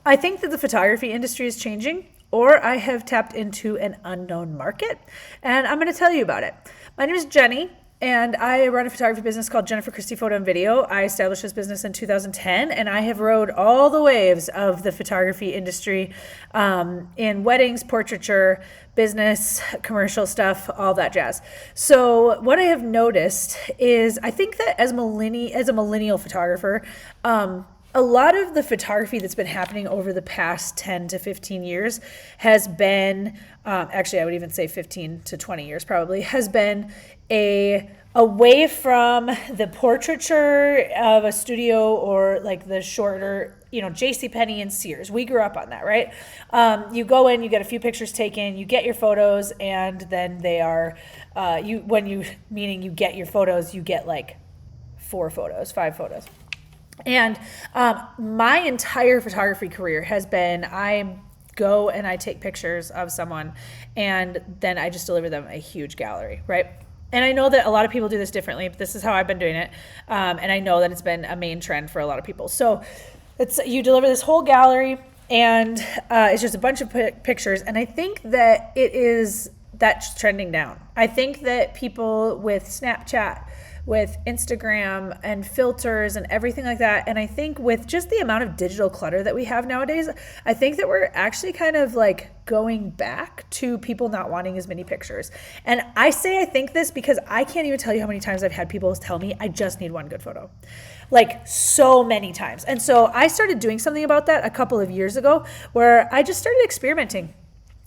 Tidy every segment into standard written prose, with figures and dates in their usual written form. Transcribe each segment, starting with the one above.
I think that the photography industry is changing, or I have tapped into an unknown market, and I'm going to tell you about it. My name is Jenny, and I run a photography business called Jennifer Christie Photo and Video. I established this business in 2010, and I have rode all the waves of the photography industry in weddings, portraiture, business, commercial stuff, all that jazz. So what I have noticed is I think that as a millennial photographer, a lot of the photography that's been happening over the past 10 to 15 years has been, actually I would even say 15 to 20 years probably, has been away from the portraiture of a studio or like the shorter, JCPenney and Sears. We grew up on that, right? You go in, you get a few pictures taken, you get your photos, and then they are, meaning you get your photos, you get like 5 photos. And my entire photography career has been I go and I take pictures of someone and then I just deliver them a huge gallery, right? And I know that a lot of people do this differently, but this is how I've been doing it. And I know that it's been a main trend for a lot of people. So you deliver this whole gallery and it's just a bunch of pictures. And I think that that's trending down. I think that people with Snapchat, with Instagram and filters and everything like that. And I think with just the amount of digital clutter that we have nowadays, I think that we're actually kind of like going back to people not wanting as many pictures. And I think this because I can't even tell you how many times I've had people tell me, I just need one good photo. Like so many times. And so I started doing something about that a couple of years ago where I just started experimenting.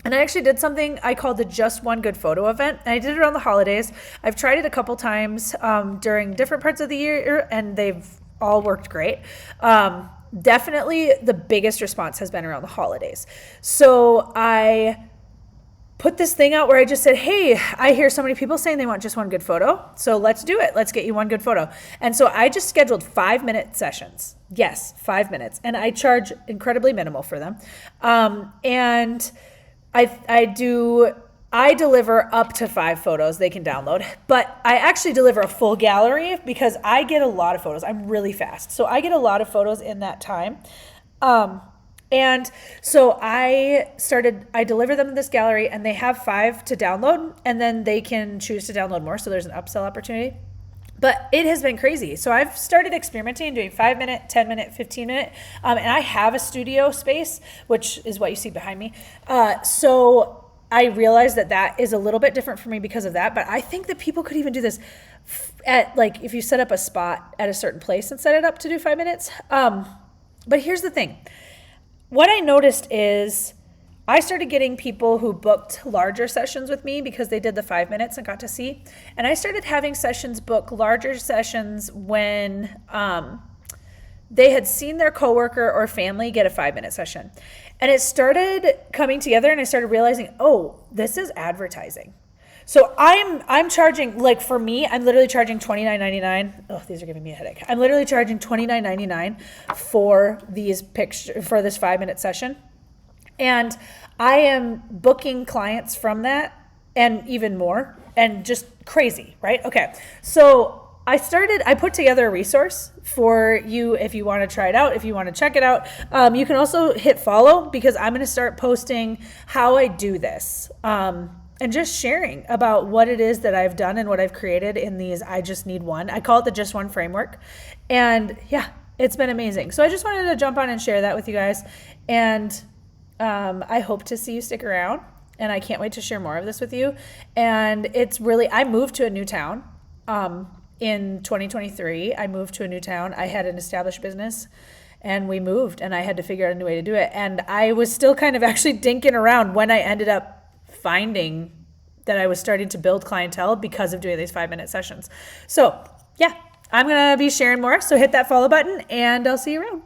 And I actually did something I called the Just One Good Photo event. And I did it around the holidays. I've tried it a couple times during different parts of the year, and they've all worked great. Definitely the biggest response has been around the holidays. So I put this thing out where I just said, hey, I hear so many people saying they want just one good photo. So let's do it. Let's get you one good photo. And so I just scheduled 5-minute sessions. Yes, 5 minutes. And I charge incredibly minimal for them. And I deliver up to 5 photos they can download, but I actually deliver a full gallery because I get a lot of photos. I'm really fast. So I get a lot of photos in that time. And so I deliver them this gallery and they have 5 to download and then they can choose to download more. So there's an upsell opportunity. But it has been crazy. So I've started experimenting, doing 5-minute, 10-minute, 15-minute. And I have a studio space, which is what you see behind me. So I realized that is a little bit different for me because of that. But I think that people could even do this if you set up a spot at a certain place and set it up to do 5 minutes. But here's the thing. What I noticed is I started getting people who booked larger sessions with me because they did the 5 minutes and got to see. And I started having sessions book larger sessions when they had seen their coworker or family get a 5-minute session. And it started coming together and I started realizing, oh, this is advertising. So I'm charging, like for me, I'm literally charging $29.99. Oh, these are giving me a headache. I'm literally charging $29.99 for these pictures, for this 5-minute session. And I am booking clients from that and even more and just crazy, right? Okay. So I put together a resource for you if you want to try it out, if you want to check it out. You can also hit follow because I'm going to start posting how I do this and just sharing about what it is that I've done and what I've created in these I Just Need One. I call it the Just One framework. And yeah, it's been amazing. So I just wanted to jump on and share that with you guys. And I hope to see you stick around and I can't wait to share more of this with you. And I moved to a new town in 2023. I moved to a new town. I had an established business and we moved and I had to figure out a new way to do it. And I was still kind of actually dinking around when I ended up finding that I was starting to build clientele because of doing these 5-minute sessions. So yeah, I'm going to be sharing more. So hit that follow button and I'll see you around.